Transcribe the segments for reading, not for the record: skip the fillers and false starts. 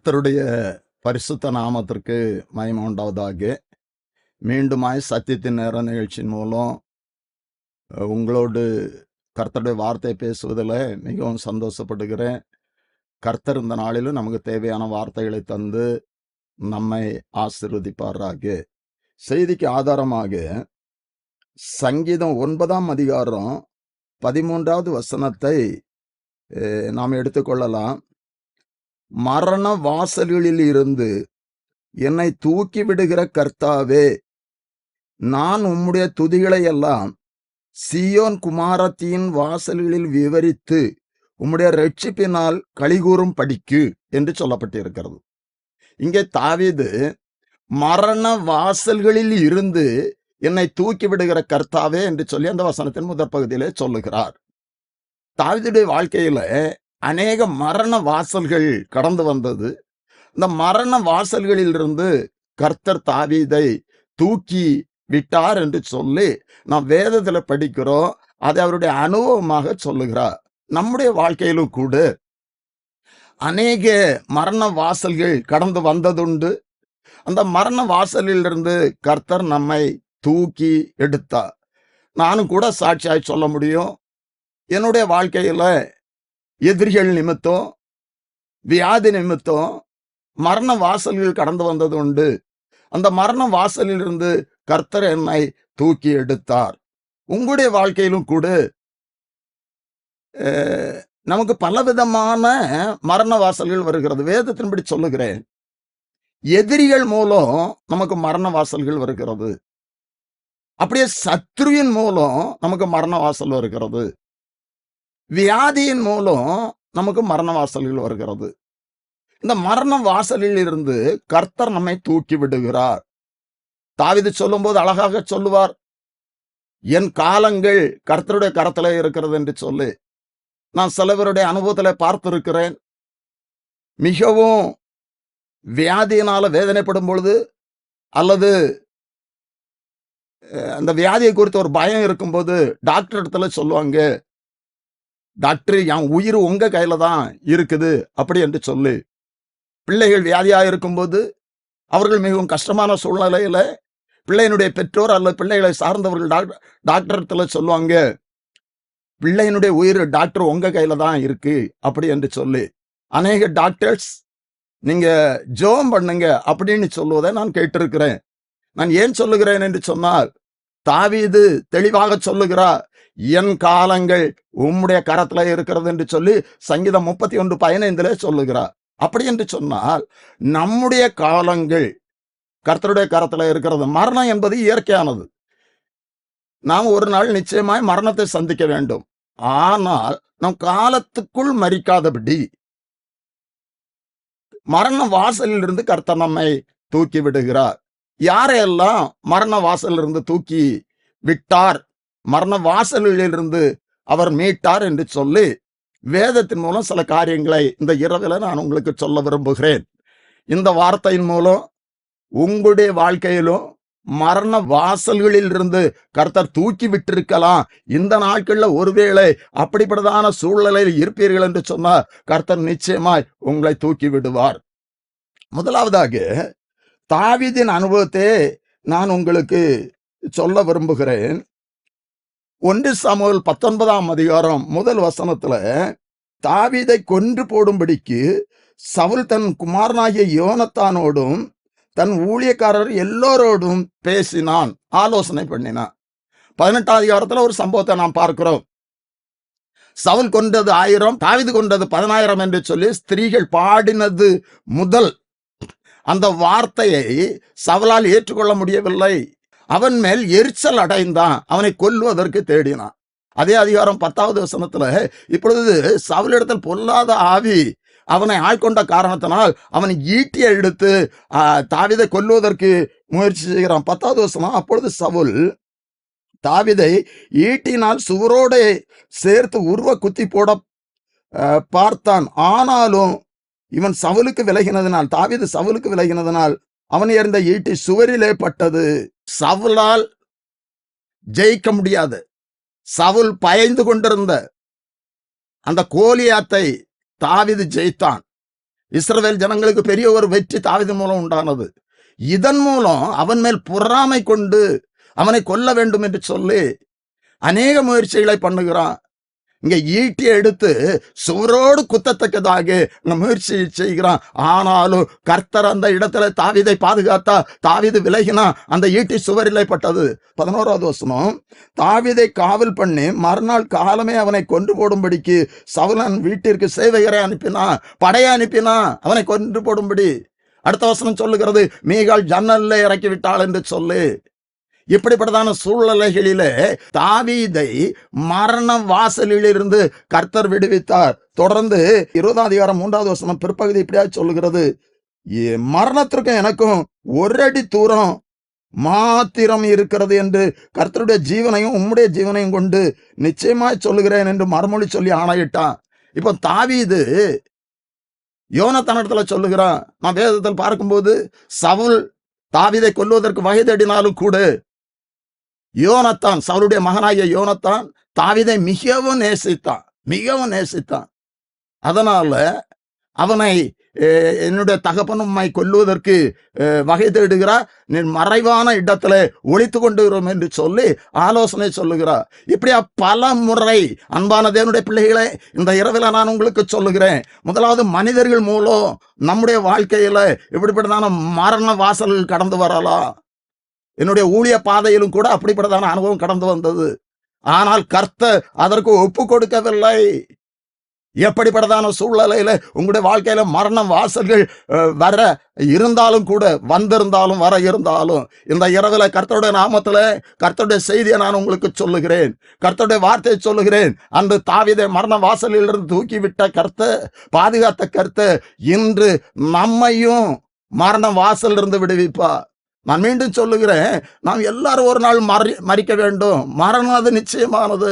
கர்த்தருடைய பரிசுத்த நாமத்திற்கு மகிமை உண்டாவதாக. மீண்டுமாய் சத்தியத்தின் நேர நிகழ்ச்சியின் மூலம் உங்களோடு கர்த்தருடைய வார்த்தை பேசுவதில் மிகவும் சந்தோஷப்படுகிறேன். கர்த்தர் இந்த நாளிலும் நமக்கு தேவையான வார்த்தைகளை தந்து நம்மை ஆசீர்வதிப்பாராக. செய்திக்கு ஆதாரமாக சங்கீதம் 9ஆம் அதிகாரம் 13வது வசனத்தை நாம் எடுத்துக்கொள்ளலாம். மரண வாசல்களில் இருந்து என்னை தூக்கி விடுகிற கர்த்தாவே, நான் உம்முடைய துதிகளை எல்லாம் சீயோன் குமாரத்தியின் வாசல்களில் விவரித்து உம்முடைய ரட்சிப்பினால் களிகூறும் படிக்கு என்று சொல்லப்பட்டிருக்கிறது. இங்கே தாவீது மரண வாசல்களில் இருந்து என்னை தூக்கி விடுகிற கர்த்தாவே என்று சொல்லி அந்த வசனத்தின் முதற் பகுதியிலே சொல்லுகிறார். தாவீதுடைய வாழ்க்கையில அநேக மரண வாசல்கள் கடந்து வந்தது. இந்த மரண வாசல்களிலிருந்து கர்த்தர் தாவீதை தூக்கி விட்டார் என்று சொல்லி நாம் வேதத்துல படிக்கிறோம். அதை அவருடைய அனுபவமாக சொல்லுகிறார். நம்முடைய வாழ்க்கையிலும் கூட அநேக மரண வாசல்கள் கடந்து வந்ததுண்டு. அந்த மரண வாசலிலிருந்து கர்த்தர் நம்மை தூக்கி எடுத்தார். நானும் கூட சாட்சியாய் சொல்ல முடியும். என்னுடைய வாழ்க்கையில எதிரிகள் நிமித்தம், வியாதி நிமித்தம் மரண வாசல்கள் கடந்து வந்தது உண்டு. அந்த மரண வாசலிலிருந்து கர்த்தர் என்னை தூக்கி எடுத்தார். உங்களுடைய வாழ்க்கையிலும் கூட நமக்கு பலவிதமான மரண வாசல்கள் வருகிறது. வேதத்தின்படி சொல்லுகிறேன், எதிரிகள் மூலம் நமக்கு மரண வாசல்கள் வருகிறது. அப்படியே சத்ருவின் மூலம் நமக்கு மரண வாசல் வருகிறது. வியாதியின் மூலம் நமக்கு மரண வாசல்கள் வருகிறது. இந்த மரண வாசலில் இருந்து கர்த்தர் நம்மை தூக்கி விடுகிறார். தாவீது சொல்லும்போது அழகாக சொல்லுவார், என் காலங்கள் கர்த்தருடைய கரத்திலே இருக்கிறது என்று சொல்லி. நான் சிலவருடைய அனுபவத்திலே பார்த்திருக்கிறேன். மிகவும் வியாதியினால வேதனைப்படும் பொழுது, அல்லது அந்த வியாதியை குறித்து ஒரு பயம் இருக்கும்போது டாக்டர் இடத்துல சொல்லுவாங்க, டாக்டர் என் உயிர் உங்க கையில தான் இருக்குது அப்படி என்று சொல்லி. பிள்ளைகள் வியாதியாக இருக்கும்போது அவர்கள் மிகவும் கஷ்டமான சூழ்நிலையில பிள்ளையினுடைய பெற்றோர் அல்லது பிள்ளைகளை சார்ந்தவர்கள் டாக்டர் இடத்துல சொல்லுவாங்க, பிள்ளையினுடைய உயிர் டாக்டர் உங்க கையில தான் இருக்கு அப்படி என்று சொல்லி. அநேக டாக்டர்ஸ் நீங்க ஜெபம் பண்ணுங்க அப்படின்னு சொல்லுவதை நான் கேட்டிருக்கிறேன். நான் ஏன் சொல்லுகிறேன் என்று சொன்னால், தாவீது தெளிவாக சொல்லுகிறார், என் காலங்கள் உம்முடைய கரத்துல இருக்கிறது என்று சொல்லி சங்கீதம் 31:15 சொல்லுகிறார். அப்படி என்று சொன்னால் நம்முடைய காலங்கள் கர்த்தருடைய கரத்துல இருக்கிறது. மரணம் என்பது இயற்கையானது. நாம் ஒரு நாள் நிச்சயமாய் மரணத்தை சந்திக்க வேண்டும். ஆனால் நம் காலத்துக்குள் மரிக்காதபடி மரண வாசலில் இருந்து கர்த்தர் நம்மை தூக்கி விடுகிறார். யாரையெல்லாம் மரண வாசலில் இருந்து தூக்கி விட்டார், மரண வாசலிலிருந்து அவர் மீட்டார் என்று சொல்லி வேதத்தின் மூலம் சில காரியங்களை இந்த இரவில் நான் உங்களுக்கு சொல்ல விரும்புகிறேன். இந்த வார்த்தையின் மூலம் உங்களுடைய வாழ்க்கையிலும் மரண வாசல்களில் இருந்து கர்த்தர் தூக்கி விட்டிருக்கலாம். இந்த நாட்கள்ல ஒருவேளை அப்படிப்பட்டதான சூழ்நிலையில் இருப்பீர்கள் என்று சொன்னால் கர்த்தர் நிச்சயமாய் உங்களை தூக்கி விடுவார். முதலாவதாக தாவீதின் அனுபவத்தை நான் உங்களுக்கு சொல்ல விரும்புகிறேன். 1 சாமுவேல் 19ஆம் அதிகாரம் முதல் வசனத்துல, தாவீதை கொன்று போடும்படிக்கு சவுல் தன் குமாரனாகிய யோனத்தானோடும் தன் ஊழியக்காரர் எல்லோரோடும் பேசினான், ஆலோசனை பண்ணினான். 18ஆம் அதிகாரத்துல ஒரு சம்பவத்தை நாம் பார்க்கிறோம். சவுல் கொண்டது 1000, தாவீது கொண்டது 10,000 என்று சொல்லி ஸ்திரீகள் பாடினது முதல் அந்த வார்த்தையை சவுலால் ஏற்றுக்கொள்ள முடியவில்லை. அவன் மேல் எரிச்சல் அடைந்தான். அவனை கொல்லுவதற்கு தேடினான். அதே அதிகாரம் 10வது வசனத்துல, இப்பொழுது சவுலிடத்தில் பொல்லாத ஆவி அவனை ஆட்கொண்ட காரணத்தினால் அவன் ஈட்டியை எடுத்து தாவீதை கொல்லுவதற்கு முயற்சி செய்கிறான். 10வது வசனம், அப்பொழுது சவுல் தாவீதை ஈட்டினால் சுவரோட சேர்த்து உருவ குத்தி போட பார்த்தான். ஆனாலும் இவன் சவுலுக்கு விலகினதினால், தாவீது சவுலுக்கு விலகினதினால் அவன் எறிந்த ஈட்டி சுவரிலே பட்டது. சவுலால் ஜெயிக்க முடியாது. சவுல் பயந்து கொண்டிருந்த அந்த கோலியாத்தை தாவீது ஜெயித்தான். இஸ்ரவேல் ஜனங்களுக்கு பெரிய ஒரு வெற்றி தாவீது மூலம் உண்டானது. இதன் மூலம் அவன் மேல் பொறாமை கொண்டு அவனை கொல்ல வேண்டும் என்று சொல்லி அநேக முயற்சிகளை பண்ணுகிறான். இங்க ஈட்டியை எடுத்து சுவரோடு குத்தத்தக்கதாக முயற்சி செய்கிறான். ஆனாலும் கர்த்தர் அந்த இடத்துல தாவீதை பாதுகாத்தா. தாவீது விலகினா அந்த ஈட்டி சுவரிலே பட்டது. 11வது வசனம், தாவீதை காவல் பண்ணி மறுநாள் காலமே அவனை கொன்று போடும்படிக்கு சவுலன் வீட்டிற்கு சேவகரை அனுப்பினான், படையை அனுப்பினான் அவனை கொன்று போடும்படி. அடுத்த வசனம் சொல்லுகிறது, மீகாள் ஜன்னல்ல இறக்கி விட்டாள் என்று சொல்லு. இப்படிப்பட்டதான சூழ்நிலைகளிலே தாவீதை மரண வாசலில் இருந்து கர்த்தர் விடுவித்தார். தொடர்ந்து 20ஆம் அதிகாரம் 3வது வசனம் பிற்பகுதி இப்படியா சொல்லுகிறது, மரணத்திற்கும் எனக்கும் ஒரு அடி தூரம் மாத்திரம் இருக்கிறது என்று கர்த்தருடைய ஜீவனையும் உம்முடைய ஜீவனையும் கொண்டு நிச்சயமாய் சொல்லுகிறேன் என்று மறுமொழி சொல்லி ஆணையிட்டான். இப்போ தாவீது யோனத்தானிடத்துல சொல்லுகிறான். நான் வேதத்தில் பார்க்கும்போது சவுல் தாவீதை கொல்வதற்கு வகை தேடினாலும் கூட யோனத்தான், சவுலுடைய மகனாகிய யோனத்தான் தாவீதை மிகவும் நேசித்தான். அதனால அவனை என்னுடைய தகப்பன் உம்மை கொல்லுவதற்கு வகை தேடுகிறார், நீ மறைவான இடத்துல ஒளித்து கொண்டுகிறோம் என்று சொல்லி ஆலோசனை சொல்லுகிறார். இப்படியா பல முறை அன்பான தேவனுடைய பிள்ளைகளை இந்த இரவில் நான் உங்களுக்கு சொல்லுகிறேன். முதலாவது, மனிதர்கள் மூலம் நம்முடைய வாழ்க்கையில இப்படிப்பட்டதான மரண வாசல்கள் கடந்து வரலாம். என்னுடைய ஊழிய பாதையிலும் கூட அப்படிப்பட்டதான அனுபவம் கடந்து வந்தது. ஆனால் கர்த்தர் அதற்கு ஒப்பு கொடுக்கவில்லை. எப்படிப்பட்டதான சூழ்நிலையில உங்களுடைய வாழ்க்கையில மரண வாசல்கள் வர இருந்தாலும் கூட, வந்திருந்தாலும் வர இருந்தாலும், இந்த இரவுல கர்த்தருடைய நாமத்துல கர்த்தருடைய செய்தியை நான் உங்களுக்கு சொல்லுகிறேன், கர்த்தருடைய வார்த்தையை சொல்லுகிறேன். அன்று தாவீதை மரண வாசலில் இருந்து தூக்கிவிட்ட கர்த்தர், பாதுகாத்த கர்த்தர் இன்று நம்மையும் மரண வாசல் இருந்து விடுவிப்பா. நான் மீண்டும் சொல்லுகிறேன், நாம் எல்லாரும் ஒரு நாள் மறிக்க வேண்டும். மரணம் அது நிச்சயமானது.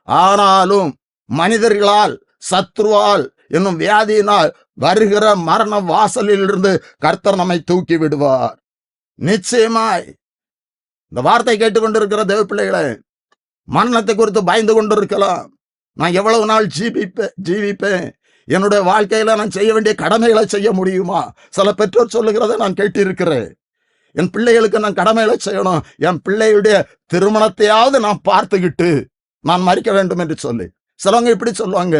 ஆனாலும் மனிதர்களால், சத்ருவால் என்னும் வியாதியினால் வருகிற மரண வாசலில் இருந்து கர்த்தர் நம்மை தூக்கி விடுவார் நிச்சயமாய். இந்த வார்த்தை கேட்டுக்கொண்டிருக்கிற தேவ பிள்ளைகளே, மரணத்தை குறித்து பயந்து கொண்டிருக்கலாம். நான் எவ்வளவு நாள் ஜீவிப்பேன், என்னுடைய வாழ்க்கையில நான் செய்ய வேண்டிய கடமைகளை செய்ய முடியுமா? சில பெற்றோர் சொல்லுகிறதை நான் கேட்டிருக்கிறேன். என் பிள்ளைகளுக்கு நான் கடமைகளை செய்யணும், என் பிள்ளையுடைய திருமணத்தையாவது நான் பார்த்துக்கிட்டு நான் மறிக்க வேண்டும் என்று சொல்லி. சிலவங்க இப்படி சொல்லுவாங்க,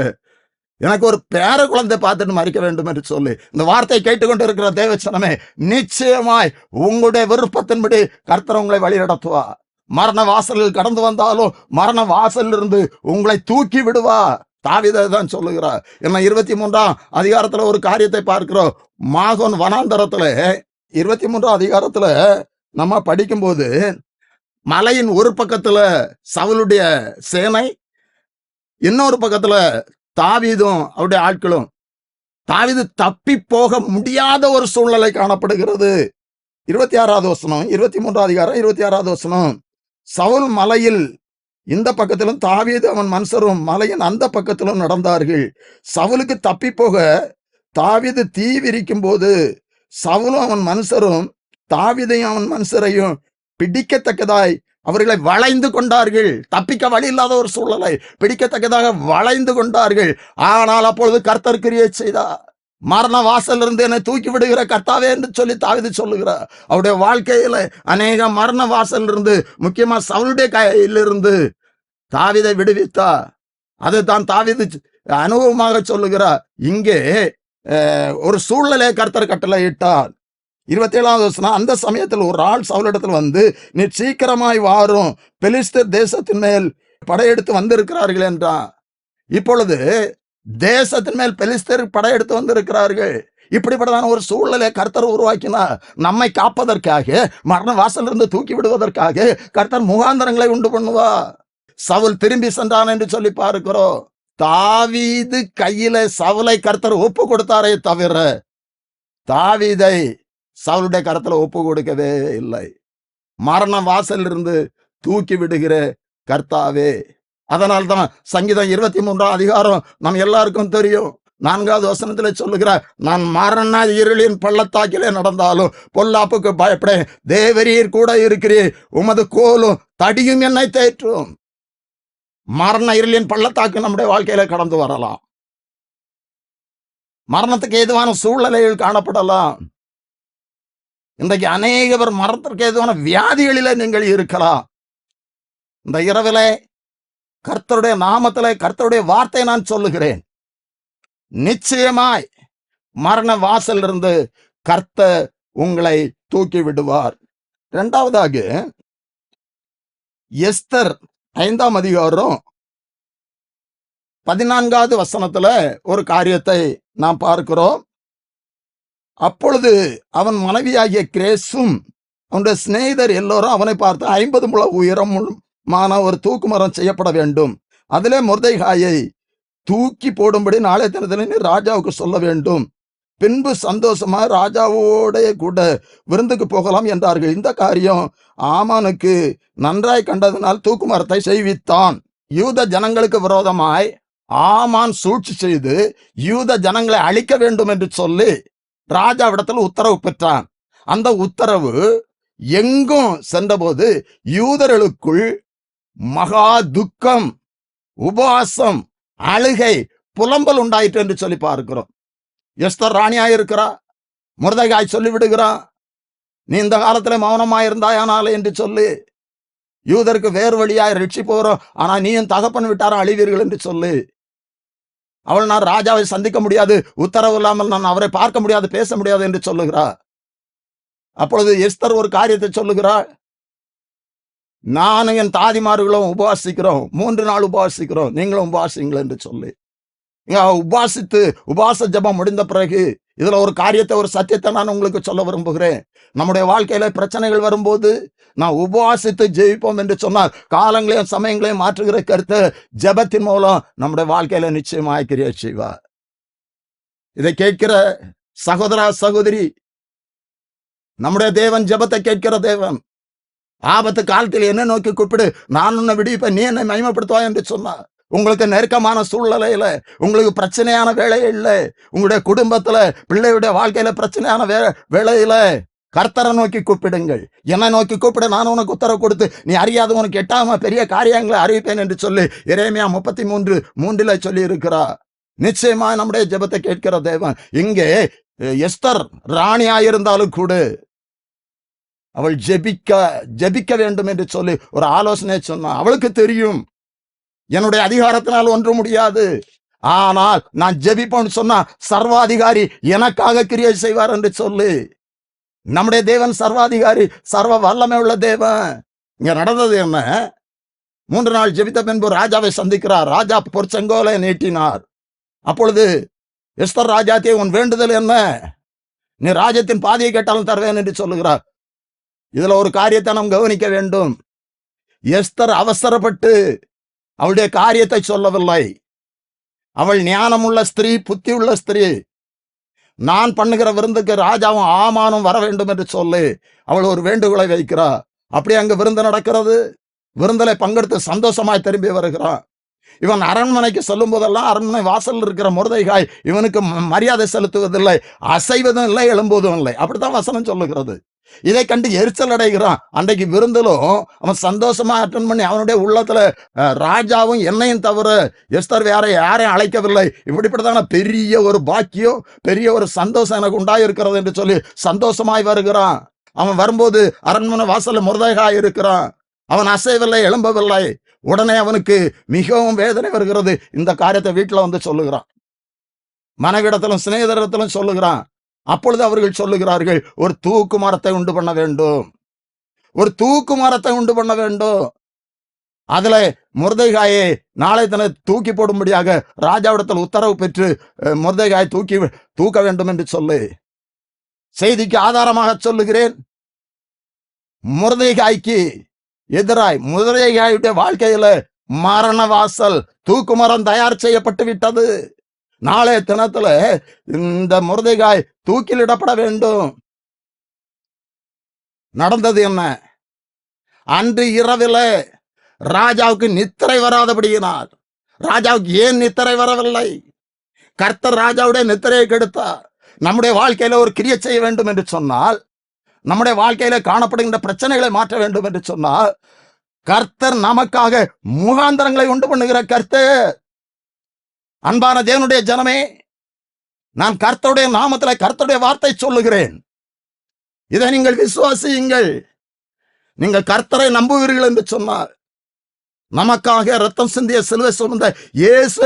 எனக்கு ஒரு பேர குழந்தை பார்த்துட்டு மறிக்க வேண்டும் என்று சொல்லி. இந்த வார்த்தையை கேட்டுக்கொண்டு இருக்கிற தேவச்சனமே, நிச்சயமாய் உங்களுடைய விருப்பத்தின்படி கர்த்தர் உங்களை வழி நடத்துவா. மரண வாசலில் கடந்து வந்தாலும் மரண வாசலில் இருந்து உங்களை தூக்கி விடுவா. தாவீதை தான் சொல்லுகிறார். என்ன 23ஆம் அதிகாரத்துல ஒரு காரியத்தை பார்க்கிறோம். மாகோன் வனாந்தரத்துல 23ஆம் அதிகாரத்துல நம்ம படிக்கும்போது, மலையின் ஒரு பக்கத்துல சவுலுடைய சேனை, இன்னொரு பக்கத்துல தாவீதும் அவருடைய ஆட்களும். தாவீது தப்பி போக முடியாத ஒரு சூழ்நிலை காணப்படுகிறது. 26வது வசனம், 23ஆம் அதிகாரம் 26வது வசனம், சவுல் மலையில் இந்த பக்கத்திலும் தாவீது அவன் மனுஷரும் மலையின் அந்த பக்கத்திலும் நடந்தார்கள். சவுலுக்கு தப்பி போக தாவீது தீ விரிக்கும் போது சவுலும் அவன் மனுஷரும் தாவீதையும் அவன் மனுஷரையும் பிடிக்கத்தக்கதாய் அவர்களை வளைந்து கொண்டார்கள். தப்பிக்க வழி இல்லாத ஒரு சூழ்நிலை, பிடிக்கத்தக்கதாக வளைந்து கொண்டார்கள். ஆனால் அப்பொழுது கர்த்தர் கிரியை செய்தார். மரண வாசல் இருந்து என்னை தூக்கி விடுகிற கர்த்தாவே என்று சொல்லி தாவீது சொல்லுகிறார். அவருடைய வாழ்க்கையில அநேக மரண வாசல் இருந்து, முக்கியமா சவுலுடைய கையிலிருந்து தாவீதை விடுவித்தார். அதை தான் தாவீது அனுபவமாக சொல்லுகிறார். இங்கே ஒரு சூழ்நிலை கர்த்தர் கட்டளை இட்டார். 27வது வசனம், அந்த சமயத்தில் ஒரு ஆள் சவுலிடத்தில் வந்து, நீ சீக்கிரமாய் வாரும், பெலிஸ்தர் தேசத்தின் மேல் படையெடுத்து வந்திருக்கிறார்கள் என்றான். இப்பொழுது தேசத்தின் மேல் பெலிஸ்தர் படையெடுத்து வந்திருக்கிறார்கள். இப்படிப்பட்டதான ஒரு சூழ்நிலை கர்த்தர் உருவாக்கினார். நம்மை காப்பதற்காக, மரண வாசல் இருந்து தூக்கி விடுவதற்காக கர்த்தர் முகாந்தரங்களை உண்டு பண்ணுவா. சவுல் திரும்பி சென்றான் என்று சொல்லி பார்க்கிறோம். தாவீது கையில சவுலை கர்த்தர் ஒப்பு கொடுத்தாரே தவிர தாவீதை சவுலுடைய கரத்துல ஒப்பு கொடுக்கவே இல்லை. மரண வாசல் இருந்து தூக்கி விடுகிற கர்த்தாவே. அதனால்தான் சங்கீதம் 23ஆம் அதிகாரம் நம்ம எல்லாருக்கும் தெரியும். 4வது வசனத்துல சொல்லுகிறார், நான் மரண இருளின் பள்ளத்தாக்கிலே நடந்தாலும் பொல்லாப்புக்கு பயப்படேன், தேவரீர் கூட இருக்கிறீர், உமது கோலும் தடியும் என்னை தேற்றும். மரண இருளின் பள்ளத்தாக்கு நம்முடைய வாழ்க்கையில கடந்து வரலாம். மரணத்துக்கு ஏதுவான சூழ்நிலைகள் காணப்படலாம். இன்றைக்கு அநேக பேர் மரணத்திற்கு ஏதுவான வியாதிகளில நீங்கள் இருக்கலாம். இந்த இரவிலே கர்த்தருடைய நாமத்திலே கர்த்தருடைய வார்த்தை நான் சொல்லுகிறேன். நிச்சயமாய் மரண வாசல் இருந்து கர்த்தர் உங்களை தூக்கி விடுவார். இரண்டாவதாக எஸ்தர் 5ஆம் அதிகாரம் 14வது வசனத்துல ஒரு காரியத்தை நாம் பார்க்கிறோம். அப்பொழுது அவன் மனைவியாகிய கிரேசும் அவனுடைய சிநேகிதர் எல்லோரும் அவனை பார்த்து 50 முழ உயரமான ஒரு தூக்கு மரம் செய்யப்பட வேண்டும், அதிலே மொர்தெகாயை தூக்கி போடும்படி நாளை தினத்தில் நீ ராஜாவுக்கு சொல்ல வேண்டும், பின்பு சந்தோஷமா ராஜாவோட கூட விருந்துக்கு போகலாம் என்றார்கள். இந்த காரியம் ஆமானுக்கு நன்றாய் கண்டதினால் தூக்கு மரத்தை செய்வித்தான். யூத ஜனங்களுக்கு விரோதமாய் ஆமான் சூழ்ச்சி செய்து யூத ஜனங்களை அழிக்க வேண்டும் என்று சொல்லி ராஜாவிடத்தில் உத்தரவு பெற்றான். அந்த உத்தரவு எங்கும் சென்றபோது யூதர்களுக்குள் மகா துக்கம், உபவாசம், அழுகை, புலம்பல் உண்டாயிற்று என்று சொல்லி பார்க்கிறோம். எஸ்தர் ராணியாயிருக்கிறா, மொர்தெகாய் சொல்லி விடுகிறான், நீ இந்த காலத்துல மௌனமாயிருந்தாயானால என்று சொல்லி யூதருக்கு வேறு வழியாய் ரட்சி போகிறோம், ஆனா நீயும் தகப்பன் விட்டாரும் அழிவீர்கள் என்று சொல்லி அவள் நான் ராஜாவை சந்திக்க முடியாது, உத்தரவு இல்லாமல் நான் அவரை பார்க்க முடியாது, பேச முடியாது என்று சொல்லுகிறார். அப்பொழுது எஸ்தர் ஒரு காரியத்தை சொல்லுகிறாள், நானும் என் தாதிமார்களும் உபவாசிக்கிறோம், 3 நாள் உபவாசிக்கிறோம், நீங்களும் உபவாசிங்கள் என்று சொல்லி உபவாசித்து உபவாச ஜெபம் முடிந்த பிறகு இதுல ஒரு காரியத்தை, ஒரு சத்தியத்தை நான் உங்களுக்கு சொல்ல விரும்புகிறேன். நம்முடைய வாழ்க்கையில பிரச்சனைகள் வரும்போது நான் உபவாசித்து ஜெயிப்போம் என்று சொன்னால் காலங்களையும் சமயங்களையும் மாற்றுகிற கருத்து ஜெபத்தின் மூலம் நம்முடைய வாழ்க்கையில நிச்சயமாய் கிரியை செய்வார். இதை கேட்கிற சகோதரா சகோதரி, நம்முடைய தேவன் ஜெபத்தை கேட்கிற தேவன். ஆபத்து காலத்தில் என்ன நோக்கி கூப்பிடு, நான் உன்னை விடுவிப்பேன், நீ என்னை மகிமைப்படுத்துவாய் என்று சொன்னார். உங்களுக்கு நெருக்கமான சூழ்நிலையில, உங்களுக்கு பிரச்சனையான வேலையில, உங்களுடைய குடும்பத்துல பிள்ளையுடைய வாழ்க்கையில பிரச்சனையான வேலையில கர்த்தரை நோக்கி கூப்பிடுங்கள். என்னை நோக்கி கூப்பிட, நான் உனக்கு உத்தரவு கொடுத்து நீ அறியாத உனக்கு எட்டாம பெரிய காரியங்களை அறிவிப்பேன் என்று சொல்லி எரேமியா 33:3 சொல்லி இருக்கிறார். நிச்சயமா நம்முடைய ஜெபத்தை கேட்கிற தேவன். இங்கே எஸ்தர் ராணியாயிருந்தாலும் கூட அவள் ஜெபிக்க வேண்டும் என்று சொல்லி ஒரு ஆலோசனை சொன்னான். அவளுக்கு தெரியும் என்னுடைய அதிகாரத்தினால் ஒன்று முடியாது, ஆனால் நான் ஜெபிப்பேன்னு சொன்னா சர்வாதிகாரி எனக்காக கிரியை செய்வார் என்று சொல்லி. நம்முடைய தேவன் சர்வாதிகாரி, சர்வ வல்லமை உள்ள தேவன். இங்க நடந்தது என்ன? 3 நாள் ஜெபித்த பின்பு ராஜாவை சந்திக்கிறார். ராஜா பொற்செங்கோலை நீட்டினார். அப்பொழுது எஸ்தர் ராஜாத்தியை, உன் வேண்டுதல் என்ன? நீ ராஜ்யத்தின் பாதியை கேட்டாலும் தருவேன் என்று சொல்லுகிறார். இதுல ஒரு காரியத்தை நாம் கவனிக்க வேண்டும். எஸ்தர் அவசரப்பட்டு அவளுடைய காரியத்தை சொல்லவில்லை. அவள் ஞானமுள்ள ஸ்திரீ, புத்தி உள்ள ஸ்திரீ. நான் பண்ணுகிற விருந்துக்கு ராஜாவும் ஆமானும் வர வேண்டும் என்று சொல்லி அவள் ஒரு வேண்டுகோளை வைக்கிறார். அப்படி அங்கு விருந்து நடக்கிறது. விருந்தில பங்கெடுத்து சந்தோஷமாய் திரும்பி வருகிறான். இவன் அரண்மனைக்கு செல்லும் போதெல்லாம் அரண்மனை வாசல் இருக்கிற மொர்தெகாய் இவனுக்கு மரியாதை செலுத்துவதில்லை, அசைவதும் இல்லை, எழும்புவதும் இல்லை. அப்படித்தான் வசனம் சொல்லுகிறது. இதை கண்டு எரிச்சல் அடைகிறான். அன்றைக்கு விருந்திலும் அவன் சந்தோஷமா அட்டன் பண்ணி அவனுடைய உள்ளத்துல ராஜாவும் என்னையும் தவிர எஸ்தர் வேற யாரையும் அழைக்கவில்லை, இப்படிப்பட்டதான பெரிய ஒரு பாக்கியம், பெரிய ஒரு சந்தோஷம் எனக்கு உண்டாயிருக்கிறது என்று சொல்லி சந்தோஷமாய் வருகிறான். அவன் வரும்போது அரண்மனை வாசல்ல மொர்தெகாய் இருக்கிறான். அவன் அசைவில்லை, எழும்பவில்லை. உடனே அவனுக்கு மிகவும் வேதனை வருகிறது. இந்த காரியத்தை வீட்டுல வந்து சொல்லுகிறான். மனைவிடத்திலும் சிநேகிதரிடத்திலும் சொல்லுகிறான். அப்பொழுது அவர்கள் சொல்லுகிறார்கள், ஒரு தூக்கு மரத்தை உண்டு பண்ண வேண்டும், ஒரு தூக்கு மரத்தை உண்டு பண்ண வேண்டும். அதுல மொர்தெகாயை நாளை தின தூக்கி போடும்படியாக ராஜாவிடத்தில் உத்தரவு பெற்று மொர்தெகாயை தூக்க வேண்டும் என்று சொல்லி செய்திக்கு ஆதாரமாக சொல்லுகிறேன். மொர்தெகாய்க்கு எதிராய் மொர்தெகாயுடைய வாழ்க்கையில மரண வாசல், தூக்கு மரம் தயார் செய்யப்பட்டு விட்டது. நாளைய தினத்துல இந்த மொர்தெகாய் தூக்கிலிடப்பட வேண்டும். நடந்தது என்ன? அன்று இரவில ராஜாவுக்கு நித்திரை வராதபடியினார். ராஜாவுக்கு ஏன் நித்திரை வரவில்லை? கர்த்தர் ராஜாவுடைய நித்திரையை கெடுத்தார். நம்முடைய வாழ்க்கையில ஒரு கிரியை செய்ய வேண்டும் என்று சொன்னால், நம்முடைய வாழ்க்கையில காணப்படுகின்ற பிரச்சனைகளை மாற்ற வேண்டும் என்று சொன்னால், கர்த்தர் நமக்காக முகாந்தரங்களை உண்டு பண்ணுகிற கர்த்தர். அன்பான தேவனுடைய ஜனமே, நான் கர்த்தருடைய நாமத்தில் கர்த்தருடைய வார்த்தை சொல்லுகிறேன். இதை நீங்கள் விசுவாசியுங்கள். நீங்கள் கர்த்தரை நம்புவீர்கள் என்று சொன்னார், நமக்காக ரத்தம் சிந்திய சிலுவை சுமந்த இயேசு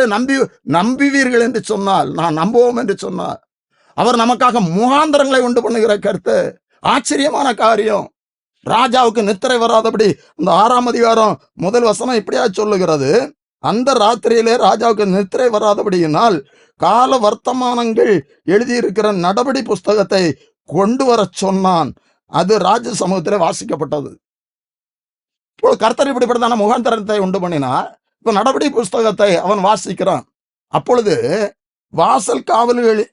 நம்புவீர்கள் என்று சொன்னால், நான் நம்புவோம் என்று சொன்னார், அவர் நமக்காக முகாந்தரங்களை உண்டு பண்ணுகிற கர்த்தர். ஆச்சரியமான காரியம். ராஜாவுக்கு நித்திரை வராதபடி இந்த 6ஆம் அதிகாரம் முதல் வசனம் இப்படியா சொல்லுகிறது, அந்த ராத்திரியிலே ராஜாவுக்கு நித்திரை வராதபடியினால் கால வர்த்தமானங்கள் எழுதியிருக்கிற நடபடி புஸ்தகத்தை கொண்டு வர சொன்னான். அது ராஜ சமூகத்திலே வாசிக்கப்பட்டது. இப்போ கர்த்தர் இப்படிப்பட்டதான முகாந்தரத்தை உண்டு பண்ணினார். இப்ப நடபடி புஸ்தகத்தை அவன் வாசிக்கிறான். அப்பொழுது வாசல் காவல்கள்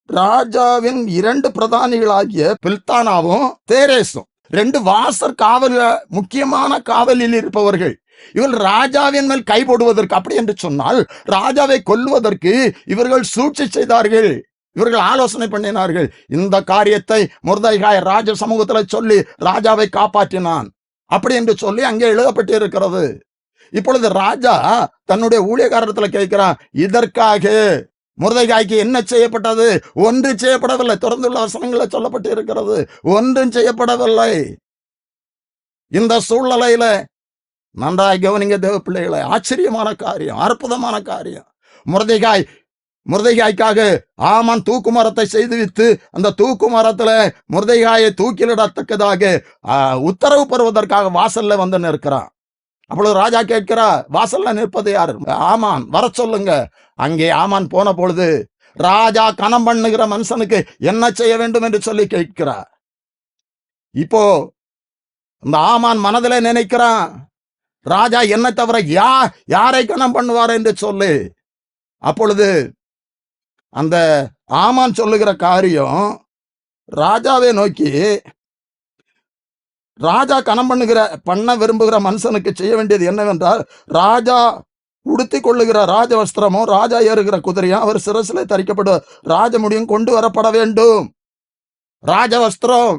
ராஜாவின் 2 பிரதானிகளாகிய பில்தானாவும் தேரேசும், 2 வாசல் காவல், முக்கியமான காவலில் இருப்பவர்கள், இவர்கள் ராஜாவின் மேல் கை போடுவதற்கு, அப்படி என்று சொன்னால் ராஜாவை கொல்லுவதற்கு இவர்கள் சூழ்ச்சி செய்தார்கள். இவர்கள் ஆலோசனை பண்ணினார்கள். இந்த காரியத்தை மொர்தெகாய் ராஜ சமூகத்தில் சொல்லி ராஜாவை காப்பாற்றினான், அப்படி என்று சொல்லி அங்கே எழுதப்பட்டு இருக்கிறது. இப்பொழுது ராஜா தன்னுடைய ஊழியக்காரத்தில் கேட்கிறான், இதற்காக மொர்தெகாய்க்கு என்ன செய்யப்பட்டது? ஒன்று செய்யப்படவில்லை. தொடர்ந்துள்ள வசனங்களில் சொல்லப்பட்டு இருக்கிறது, ஒன்றும் செய்யப்படவில்லை. இந்த சூழ்நிலையில நன்றாய் கவனிங்க தேவ பிள்ளைகளை, ஆச்சரியமான காரியம், அற்புதமான காரியம். மொர்தெகாய்க்காக ஆமான் தூக்கு மரத்தை செய்து வித்து அந்த தூக்கு மரத்துல மொர்தெகாயை தூக்கிலிடத்தக்கதாக உத்தரவு பெறுவதற்காக வாசல்ல வந்து நிற்கிறான். அப்பொழுது ராஜா கேட்கிறா, வாசல்ல நிற்பது யார்? ஆமான், வர சொல்லுங்க. அங்கே ஆமான் போன பொழுது ராஜா கனம் பண்ணுகிற மனுஷனுக்கு என்ன செய்ய வேண்டும் என்று சொல்லி கேட்கிறார். இப்போ இந்த ஆமான் மனதில் நினைக்கிறான், ராஜா என்ன தவிர யாரை கனம் பண்ணுவார் என்று சொல்லி. அப்பொழுது அந்த ஆமான் சொல்லுகிற காரியம், ராஜாவை நோக்கி, ராஜா கனம் பண்ண விரும்புகிற மனுஷனுக்கு செய்ய வேண்டியது என்னவென்றால், ராஜா உடுத்தி கொள்ளுகிற ராஜ வஸ்திரமும் ராஜா ஏறுகிற குதிரையும் அவர் சிரசிலே தரிக்கப்படும் ராஜமுடியும் கொண்டு வரப்பட வேண்டும். ராஜ வஸ்திரம்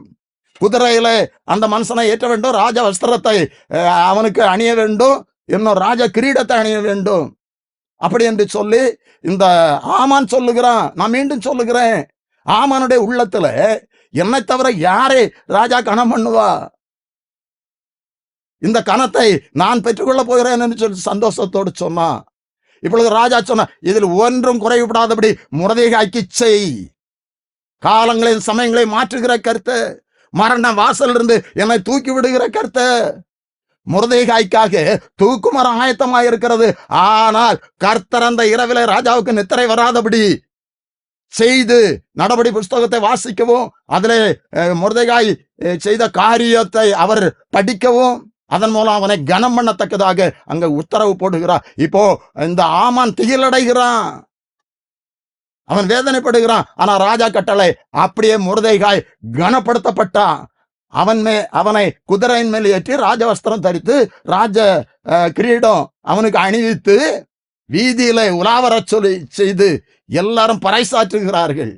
குதிரையில அந்த மனுஷனை ஏற்ற வேண்டும், ராஜ வஸ்திரத்தை அவனுக்கு அணிய வேண்டும், இன்னும் ராஜ கிரீடத்தை அணிய வேண்டும், அப்படி என்று சொல்லி இந்த ஆமான் சொல்லுகிறான். நான் மீண்டும் சொல்லுகிறேன், ஆமானுடைய உள்ளத்துல என்னை தவிர யாரை ராஜா கனம் பண்ணுவா? இந்த கணத்தை நான் பெற்றுக்கொள்ள போகிறேன் என்று சொல்லி சந்தோஷத்தோடு சொன்னான். இப்பொழுது ராஜா சொன்ன, இதில் ஒன்றும் குறைவுபடாதபடி மொர்தெகாய்க்கு செய். காலங்களின் சமயங்களை மாற்றுகிற கர்த்த, மரண வாசல் இருந்து என்னை தூக்கி விடுகிற கர்த்த. மொர்தெகாய்க்காக தூக்கு மரம் ஆயத்தமாக இருக்கிறது. ஆனால் கர்த்தர் அந்த இரவிலே ராஜாவுக்கு நித்திரை வராதபடி செய்து நடபடி புஸ்தகத்தை வாசிக்கவும், அதிலே மொர்தெகாய் செய்த காரியத்தை அவர் படிக்கவும், அதன் மூலம் அவனை கனம் பண்ணத்தக்கதாக அங்க உத்தரவு போடுகிறார். இப்போ இந்த ஆமான் திகிலடைகிறான், அவன் வேதனைப்படுகிறான். ஆனா ராஜா கட்டளை அப்படியே மொர்தெகாய் கனப்படுத்தப்பட்டான். அவனை குதிரையின் மேல் ஏற்றி ராஜ வஸ்திரம் தரித்து ராஜ கிரீடம் அவனுக்கு அணிவித்து வீதியில உலாவர சொல்லி செய்து எல்லாரும் பறைசாற்றுகிறார்கள்.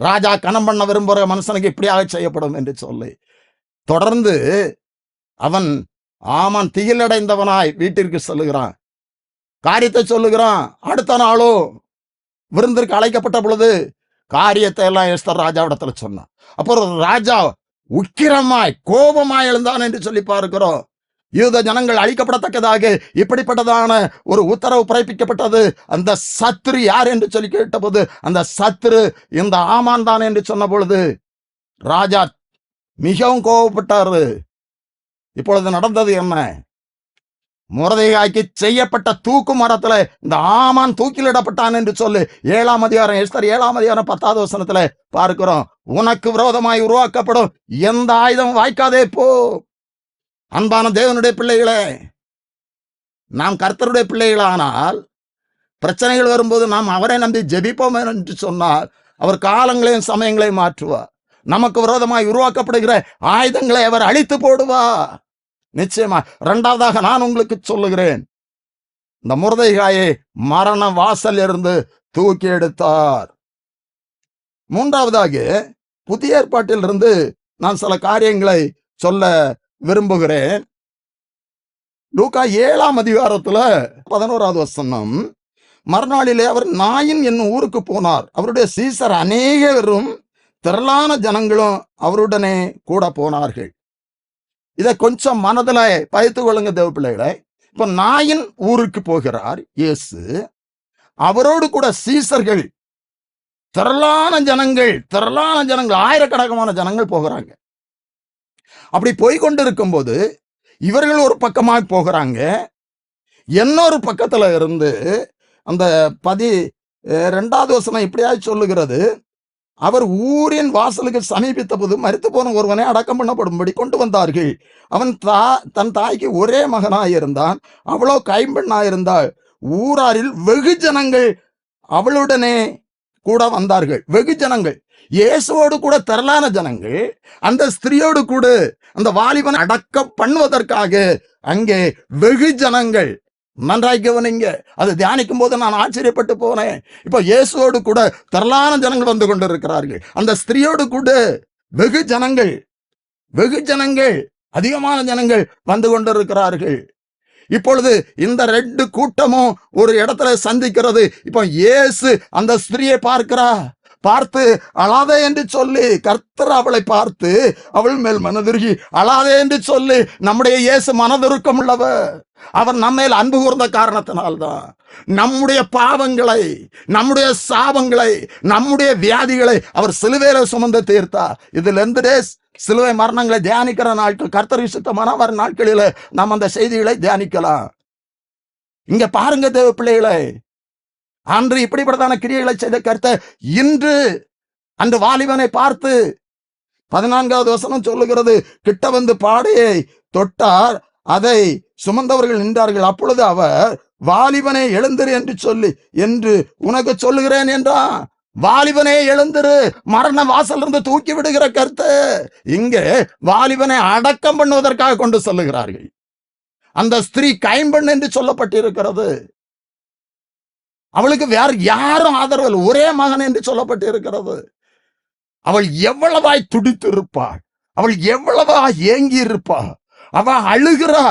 ராஜா கனம் பண்ண விரும்புகிற மனுஷனுக்கு இப்படியாக செய்யப்படும் என்று சொல்லி தொடர்ந்து அவன் ஆமான் திகிலடைந்தவனாய் வீட்டிற்கு செல்லுகிறான், காரியத்தை சொல்லுகிறான். அடுத்த நாளும் விருந்திற்கு அழைக்கப்பட்ட பொழுது காரியத்தை எல்லாம் எஸ்தர் ராஜாவிடத்துல சொன்னான். அப்புறம் ராஜா உக்கிரமாய் கோபமாய் எழுந்தான் என்று சொல்லி பார்க்கிறோம். யூத ஜனங்கள் அழிக்கப்படத்தக்கதாக இப்படிப்பட்டதான ஒரு உத்தரவு பிறப்பிக்கப்பட்டது. அந்த சத்துரு யார் என்று சொல்லி கேட்டபோது அந்த சத்துரு இந்த ஆமான் தான் என்று சொன்ன பொழுது ராஜா மிகவும் கோபப்பட்டாரு. இப்பொழுது நடந்தது என்ன? மொர்தெகாய்க்கு செய்யப்பட்ட தூக்கு மரத்துல இந்த ஆமான் தூக்கிலிடப்பட்டான் என்று சொல்லி 7ஆம் அதிகாரம் எஸ்தர் 7ஆம் அதிகாரம் 10வது வசனத்துல பார்க்கிறோம். உனக்கு விரோதமாய் உருவாக்கப்படும் எந்த ஆயுதம் வாய்க்காதே போ. அன்பான தேவனுடைய பிள்ளைகளே, நாம் கர்த்தருடைய பிள்ளைகளானால் பிரச்சனைகள் வரும்போது நாம் அவரை நம்பி ஜெபிப்போம் என்று சொன்னால் அவர் காலங்களையும் சமயங்களையும் மாற்றுவார். நமக்கு விரோதமாய் உருவாக்கப்படுகிற ஆயுதங்களை அவர் அழித்து போடுவார் நிச்சயமா. 2வதாக நான் உங்களுக்கு சொல்லுகிறேன், இந்த மொர்தெகாயை மரண வாசல் இருந்து தூக்கி எடுத்தார். 3வதாக புதிய ஏற்பாட்டில் இருந்து நான் சில காரியங்களை சொல்ல விரும்புகிறேன். லூக்கா 7ஆம் அதிகாரத்துல 11வது வசனம், மறுநாளிலே அவர் நாயின் என்னும் ஊருக்கு போனார். அவருடைய சீசர் அநேகரும் திரளான ஜனங்களும் அவருடனே கூட போனார்கள். இதை கொஞ்சம் மனதில் பயத்து கொள்ளுங்க தேவ பிள்ளைகளை. இப்ப நாயின் ஊருக்கு போகிறார் இயேசு. அவரோடு கூட சீசர்கள், திரளான ஜனங்கள், ஆயிரக்கணக்கான ஜனங்கள் போகிறாங்க. அப்படி போய்கொண்டிருக்கும் போது இவர்கள் ஒரு பக்கமாக போகிறாங்க. இன்னொரு பக்கத்துல இருந்து அந்த 12வது வசனம் இப்படியாய் சொல்லுகிறது, அவர் ஊரின் வாசலுக்கு சமீபித்த போது மரித்து போன ஒருவனை அடக்கம் பண்ணப்படும்படி கொண்டு வந்தார்கள். அவன் தன் தாய்க்கு ஒரே மகனாயிருந்தான், அவளோ கைம்பெண்ணாயிருந்தாள். ஊராரில் வெகு ஜனங்கள் அவளுடனே கூட வந்தார்கள். வெகு ஜனங்கள், இயேசுவோடு கூட திரளான ஜனங்கள், அந்த ஸ்திரியோடு கூட அந்த வாலிபனை அடக்கம் பண்ணுவதற்காக அங்கே வெகு ஜனங்கள். நன்றாய் கவனிங்க. அதை தியானிக்கும் போது நான் ஆச்சரியப்பட்டு போனேன். இப்ப இயேசுவோடு கூட திரளான ஜனங்கள் வந்து கொண்டிருக்கிறார்கள். அந்த ஸ்திரியோடு கூட வெகு ஜனங்கள், அதிகமான ஜனங்கள் வந்து கொண்டிருக்கிறார்கள். இப்பொழுது இந்த 2 கூட்டமும் ஒரு இடத்துல சந்திக்கிறது. இப்ப இயேசு அந்த ஸ்திரியை பார்த்து அழாதே என்று சொல்லி, கர்த்தர் அவளை பார்த்து அவள் மேல் மனதுருகி அழாதே என்று சொல்லி, நம்முடைய இயேசு மனதுருக்கம் உள்ளவர். அவர் நம்மேல் அன்பு கூர்ந்த காரணத்தினால்தான் நம்முடைய பாவங்களை, நம்முடைய சாபங்களை, நம்முடைய வியாதிகளை அவர் சிலுவையில சுமந்து தீர்த்தார். இதுல இருந்து சிலுவை மரணங்களை தியானிக்கிற நாட்கள், கர்த்தர் விசுத்தமான வர நாட்களில நாம் அந்த செய்திகளை தியானிக்கலாம். இங்க பாருங்க தேவ பிள்ளைகளை, அன்று இப்படிப்பட்டதான கிரியைகளை செய்த கர்த்தர் இன்று அந்த வாலிபனை பார்த்து 14வது வசனம் சொல்லுகிறது, கிட்ட வந்து பாடையை தொட்டார், அதை சுமந்தவர்கள் நின்றார்கள். அப்பொழுது அவர், வாலிபனே எழுந்திரு என்று உனக்கு சொல்லுகிறேன் என்றான். வாலிபனே எழுந்திரு, மரண வாசல் இருந்து தூக்கி விடுகிற கர்த்தர் இங்கே வாலிபனை அடக்கம் பண்ணுவதற்காக கொண்டு சொல்லுகிறார்கள். அந்த ஸ்திரீ கைம்பெண் என்று சொல்லப்பட்டிருக்கிறது. அவளுக்கு வேற யாரும் ஆதரவு, ஒரே மகன் என்று சொல்லப்பட்டு இருக்கிறது. அவள் எவ்வளவாய் துடித்து இருப்பாள், அவள் எவ்வளவாய் ஏங்கி இருப்பாள், அவள் அழுகிறா.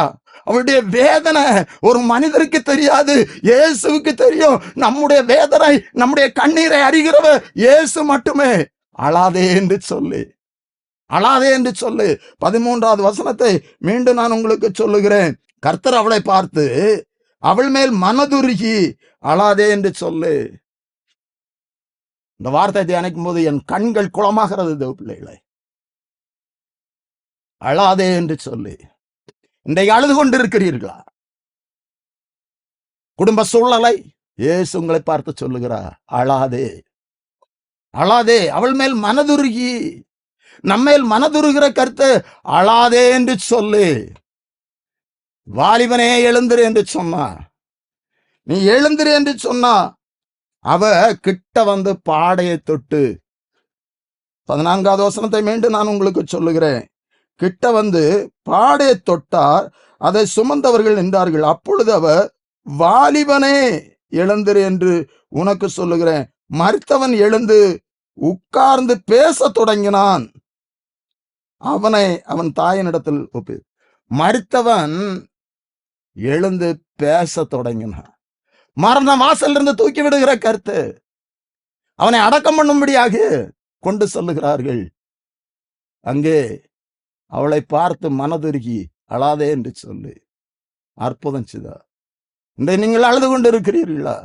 அவளுடைய வேதனை ஒரு மனிதருக்கு தெரியாது, இயேசுவுக்கு தெரியும். நம்முடைய வேதனை, நம்முடைய கண்ணீரை அறிகிறவர் இயேசு மட்டுமே. அழாதே என்று சொல்லு. 13வது வசனத்தை மீண்டும் நான் உங்களுக்கு சொல்லுகிறேன். கர்த்தர் அவளை பார்த்து அவள் மேல் மனதுருகி அழாதே என்று சொல்லு. இந்த வார்த்தை தியானிக்கும் போது என் கண்கள் குளமாகிறது தேவ பிள்ளைகளை. அழாதே என்று சொல்லு. இன்றைக்கு அழுது கொண்டிருக்கிறீர்களா? குடும்ப சூழ்நிலை, இயேசு உங்களை பார்த்து சொல்லுகிறார், அழாதே. அவள் மேல் மனதுருகி, நம்மேல் மனதுருகிற கர்த்தர் அழாதே என்று சொல்லு. வாலிபனே எழுந்திரு என்று சொன்னா, நீ எழுந்திரு என்று சொன்னா, அவ கிட்ட வந்து பாடையை தொட்டு, 14வது வசனத்தை மீண்டும் நான் உங்களுக்கு சொல்லுகிறேன். கிட்ட வந்து பாடையை தொட்டார், அதை சுமந்தவர்கள் நின்றார்கள். அப்பொழுது அவர், வாலிபனே எழுந்திரு என்று உனக்கு சொல்லுகிறேன். மரித்தவன் எழுந்து உட்கார்ந்து பேச தொடங்கினான். அவனை அவன் தாயினிடத்தில் ஒப்பு. மரித்தவன் எழுந்து பேச தொடங்கினான். மரண வாசல் இருந்து தூக்கி விடுகிற கருத்து அவனை அடக்கம் பண்ணும்படியாக கொண்டு சொல்லுகிறார்கள். அங்கே அவளை பார்த்து மனதுருகி அழாதே என்று சொல்லு. அற்புதம் செய்தா. இந்த நீங்கள் அழுது கொண்டு இருக்கிறீர்களா?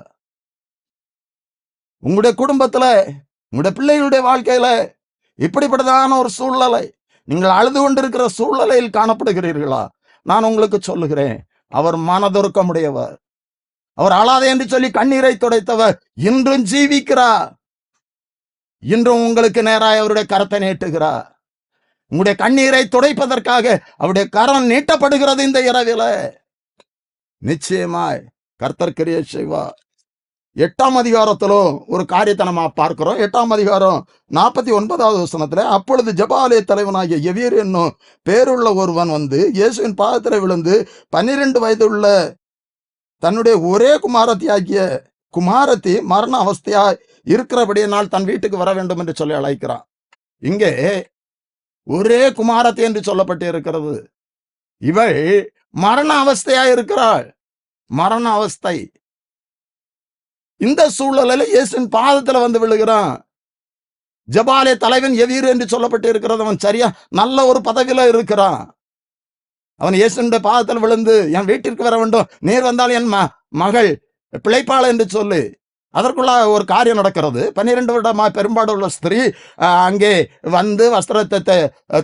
உங்களுடைய குடும்பத்துல, உங்களுடைய பிள்ளைகளுடைய வாழ்க்கையில இப்படிப்பட்டதான ஒரு சூழ்நிலை, நீங்கள் அழுது கொண்டிருக்கிற சூழ்நிலையில் காணப்படுகிறீர்களா? நான் உங்களுக்கு சொல்லுகிறேன், அவர் மனதுருக்கமுடையவர். அவர் அழாதே என்று சொல்லி கண்ணீரை துடைத்தவர் இன்றும் ஜீவிக்கிறார். இன்றும் உங்களுக்கு நேராக அவருடைய கரத்தை நீட்டுகிறார். உங்களுடைய கண்ணீரை துடைப்பதற்காக அவருடைய கரம் நீட்டப்படுகிறது. இந்த இரவில நிச்சயமாய் கர்த்தர் கிரியை செய்வார். 8ஆம் அதிகாரத்திலும் ஒரு காரியத்தை நம்ம பார்க்கிறோம். 8ஆம் அதிகாரம் 49வது வசனத்துல, அப்பொழுது ஜெபாலய தலைவனாகிய எவீர் என்னும் பேருள்ள ஒருவன் வந்து இயேசுவின் பாதத்தில் விழுந்து 12 வயதுள்ள தன்னுடைய ஒரே குமாரத்தி மரண அவஸ்தையா இருக்கிறபடியினால் தன் வீட்டுக்கு வர வேண்டும் என்று சொல்லி அழைக்கிறான். இங்கே ஒரே குமாரத்தி என்று சொல்லப்பட்டு இருக்கிறது. இவள் மரண அவஸ்தையா இருக்கிறாள். மரண அவஸ்தை. இந்த சூழ்நிலையில இயேசுவின் பாதத்துல வந்து விழுகிறான். ஜபாலே தலைவன் எவீரு என்று சொல்லப்பட்டு இருக்கிறது. அவன் சரியா நல்ல ஒரு பதவியில இருக்கிறான். அவன் இயேசுவின் பாதத்தில் விழுந்து, என் வீட்டிற்கு வர வேண்டும், நீர் வந்தால் என் மகள் பிழைப்பாள் என்று சொல்லு. அதற்குள்ள ஒரு காரியம் நடக்கிறது. 12 வருடமா பெரும்பாடுள்ள ஸ்திரீ அங்கே வந்து வஸ்திரத்தை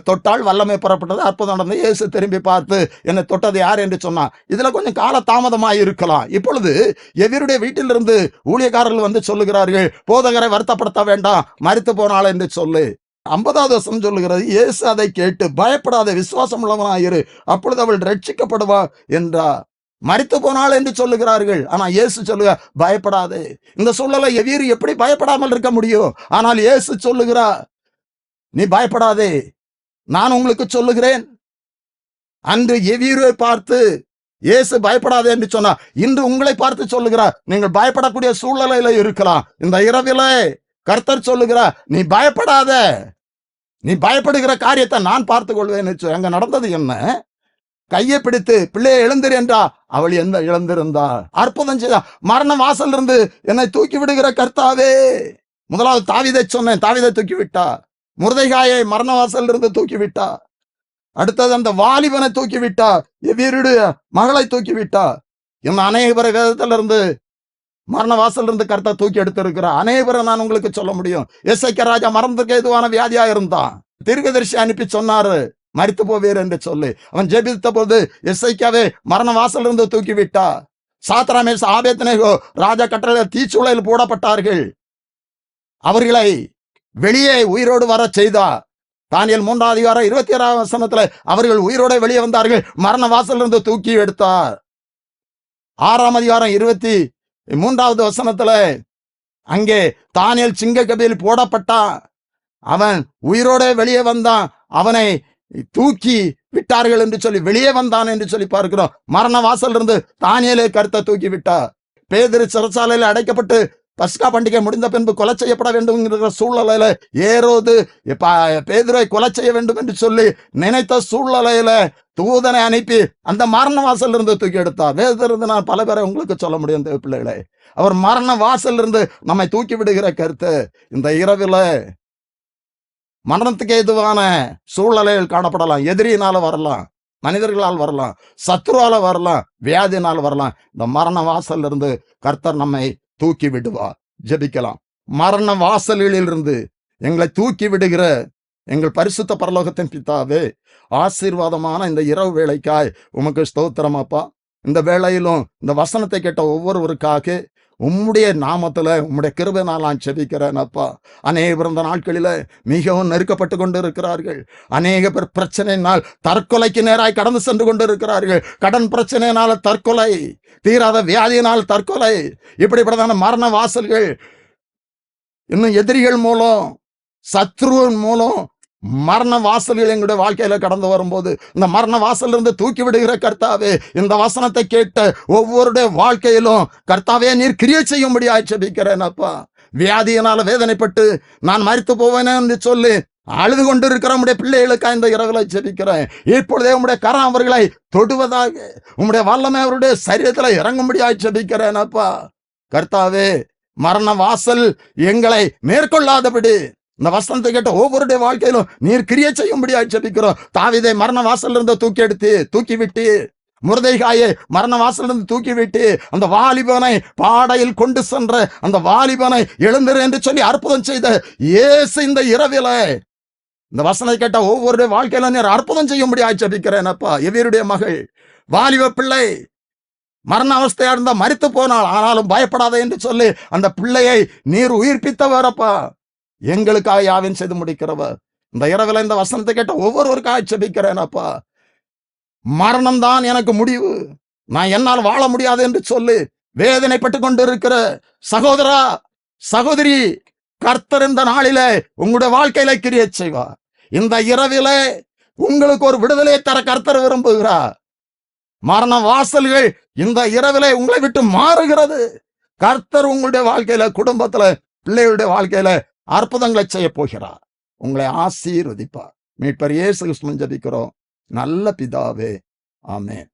தொட்டால் வல்லமை புறப்பட்டது, அற்புதம் நடந்தது. இயேசு திரும்பி பார்த்து, என்னை தொட்டது யார் என்று சொன்னான். இதுல கொஞ்சம் கால தாமதமாக இருக்கலாம். இப்பொழுது எவருடைய வீட்டிலிருந்து ஊழியக்காரர்கள் வந்து சொல்லுகிறார்கள், போதகரை வருத்தப்படுத்த வேண்டாம், மரித்து போனாள் என்று சொல்லு. 50வது வசனம் சொல்லுகிறது, இயேசு அதை கேட்டு, பயப்படாத, விசுவாசம் உள்ளவனாயிரு, அப்பொழுது அவள் ரட்சிக்கப்படுவா என்றார். மரித்து போனாள் என்று சொல்லுகிறார்கள். ஆனா இயேசு சொல்லுக, பயப்படாதே. இந்த சூழலை எவீரு எப்படி பயப்படாமல் இருக்க முடியும்? ஆனால் இயேசு சொல்லுகிறார், நீ பயப்படாதே, நான் உங்களுக்கு சொல்லுகிறேன். அன்று எவீரை பார்த்து இயேசு பயப்படாதே என்று சொன்னார். இன்று உங்களை பார்த்து சொல்லுகிறார், நீங்கள் பயப்படக்கூடிய சூழ்நிலையில இருக்கலாம். இந்த இரவிலே கர்த்தர் சொல்லுகிறார், நீ பயப்படாத, நீ பயப்படுகிற காரியத்தை நான் பார்த்துக் கொள்வேன். அங்க நடந்தது என்ன? கையை பிடித்து பிள்ளையை எழுந்திரு என்றா, அவள் எந்த இழந்திருந்தாள். அற்புதம் செய்தா. மரண வாசல் இருந்து என்னை தூக்கி விடுகிற கர்த்தாவே. முதலாவது தாவீதை சொன்னேன், தாவீதை தூக்கி விட்டா. முர்தெகாயை மரண வாசல் இருந்து தூக்கி விட்டா. அடுத்தது அந்த வாலிபனை தூக்கி விட்டா. எவீருடைய மகளை தூக்கி விட்டா. இன்னும் அநேக பேரை வேதத்திலிருந்து மரண வாசல் இருந்து கர்த்தர் தூக்கி எடுத்திருக்கிறார். அநேக பேரை நான் உங்களுக்கு சொல்ல முடியும். எசேக்கியா ராஜா மரணத்துக்கு ஏதுவான வியாதியா இருந்தான். தீர்க்கதரிசி அனுப்பி சொன்னாரு, மரித்து போவீர் என்று சொல்லி. அவன் ஜெபித்த போது எசேக்கியாவே மரண வாசல் இருந்து தூக்கி விட்டா. சாத்ராக் மேஷாக் ஆபேத்நேகோ ராஜா கட்டளை தீச்சூளையில் போடப்பட்டார்கள். அவர்களை வெளியே உயிரோடு வர செய்தார். தானியேல் 3ஆம் அதிகாரம் 27ஆம் வசனத்துல அவர்கள் உயிரோட வெளியே வந்தார்கள். மரண வாசல் இருந்து தூக்கி எடுத்தார். 6ஆம் அதிகாரம் 23வது வசனத்துல அங்கே தானியேல் சிங்க கபியில் போடப்பட்டான். அவன் உயிரோட வெளியே வந்தான். அவனை தூக்கி விட்டார்கள் என்று சொல்லி, வெளியே வந்தான் என்று சொல்லி பார்க்கிறோம். மரண வாசல் இருந்து தானியேலை கர்த்தர் தூக்கி விட்டார். பேதுரு சிறைச்சாலையில் அடைக்கப்பட்டு பஸ்கா பண்டிகை முடிந்த பின்பு கொலை செய்யப்பட வேண்டும் என்கிற சூழ்நிலையில ஏரோது பேதுரை கொலை செய்ய வேண்டும் என்று சொல்லி நினைத்த சூழ்நிலையில தூதனை அனுப்பி அந்த மரண வாசல் இருந்து தூக்கி எடுத்தார். வேதத்திலிருந்து நான் பல பேரை உங்களுக்கு சொல்ல முடியும் பிள்ளைகளே. அவர் மரண வாசல் இருந்து நம்மை தூக்கி விடுகிற கருத்து. இந்த இரவில மரணத்துக்கு ஏதுவான சூழ்நிலைகள் காணப்படலாம். எதிரியினால வரலாம், மனிதர்களால் வரலாம், சத்ருவால வரலாம், வியாதியினால் வரலாம். இந்த மரண வாசல் இருந்து கர்த்தர் நம்மை தூக்கி விடுவார். ஜெபிக்கலாம். மரண வாசல்களில் இருந்து எங்களை தூக்கி விடுகிற எங்கள் பரிசுத்த பரலோகத்தின் பிதாவே, ஆசீர்வாதமான இந்த இரவு வேளைக்காய் உமக்கு ஸ்தோத்திரம் அப்பா. இந்த வேளையிலும் இந்த வசனத்தை கேட்ட ஒவ்வொருவருக்காக உம்முடைய நாமத்துல உம்முடைய கிருபையினால் நான் செபிக்கிறேன் அப்பா. அநேக பிறந்த நாட்களில மிகவும் நெருக்கப்பட்டு கொண்டு இருக்கிறார்கள். அநேக பேர் பிரச்சனையினால் தற்கொலைக்கு நேராய் கடந்து சென்று கொண்டு இருக்கிறார்கள். கடன் பிரச்சனையினால தற்கொலை, தீராத வியாதியினால் தற்கொலை, இப்படிப்பட்டதான மரண வாசல்கள் இன்னும் எதிரிகள் மூலம், சத்ருவின் மூலம் மரண வாசல்கள் எங்களுடைய வாழ்க்கையில கடந்து வரும்போது இந்த மரண வாசல் இருந்து தூக்கி விடுகிற கர்த்தாவே, இந்த வசனத்தை கேட்ட ஒவ்வொருடைய வாழ்க்கையிலும் கர்த்தாவே நீர் கிரியை செய்யும்படியாய் ஜெபிக்கிறேன் அப்பா. வியாதியினால வேதனைப்பட்டு நான் மரித்து போவேன் என்று சொல்லி அழுது கொண்டு இருக்கிற உம்முடைய பிள்ளைகளுக்காக இந்த இரவுல ஜெபிக்கிறேன். இப்பொழுதே உம்முடைய கரம் அவர்களை தொடுவதாக, உம்முடைய வல்லமை அவருடைய சரீரத்துல இறங்கும்படியாய் ஜெபிக்கிறேன் அப்பா. கர்த்தாவே, மரண வாசல் எங்களை மேற்கொள்ளாதபடி இந்த வசனத்தை கேட்ட ஒவ்வொருடைய வாழ்க்கையிலும் நீர் கிரியை செய்யும்படியாய் ஜெபிக்கிறோம். தாவீதை மரண வாசல் இருந்து தூக்கி விட்டு, முர்தெகாயை மரண வாசல் இருந்து தூக்கி விட்டு, அந்த வாலிபனை பாடையில் கொண்டு சென்ற அந்த வாலிபனை எழுந்திரு என்று சொல்லி அற்புதம் செய்த இயேசு இந்த இரவில இந்த வசனத்தை கேட்ட ஒவ்வொருடைய வாழ்க்கையில நீர் அற்புதம் செய்யும்படியாய் ஜெபிக்கிறேன் அப்பா. எவருடைய மகள் வாலிப பிள்ளை மரண அவஸ்தையா இருந்தா மரித்து போனாள், ஆனாலும் பயப்படாத என்று சொல்லி அந்த பிள்ளையை நீர் உயிர்ப்பித்தவரப்பா. எங்களுக்காக யாவின் செய்து முடிக்கிறவர். இந்த இரவில் இந்த வசனத்தை கேட்ட ஒவ்வொருவருக்காக ஜெபிக்கிறேன் அப்பா. மரணம் தான் எனக்கு முடிவு, நான் என்னால் வாழ முடியாது என்று சொல்லி வேதனைப்பட்டு கொண்டு இருக்கிற சகோதரா, சகோதரி, கர்த்தர் இந்த நாளிலே உங்களுடைய வாழ்க்கையில கிரியை செய்வார். இந்த இரவிலே உங்களுக்கு ஒரு விடுதலை தர கர்த்தர் விரும்புகிறார். மரண வாசல்கள் இந்த இரவிலே உங்களை விட்டு மாறுகிறது. கர்த்தர் உங்களுடைய வாழ்க்கையில, குடும்பத்துல, பிள்ளைகளுடைய வாழ்க்கையில அற்புதங்களை செய்ய போகிறார். உங்களை ஆசீர்வதிப்பார். மீட்பர் இயேசு கிறிஸ்துவின் ஜெபிக்கிறோம் நல்ல பிதாவே, ஆமென்.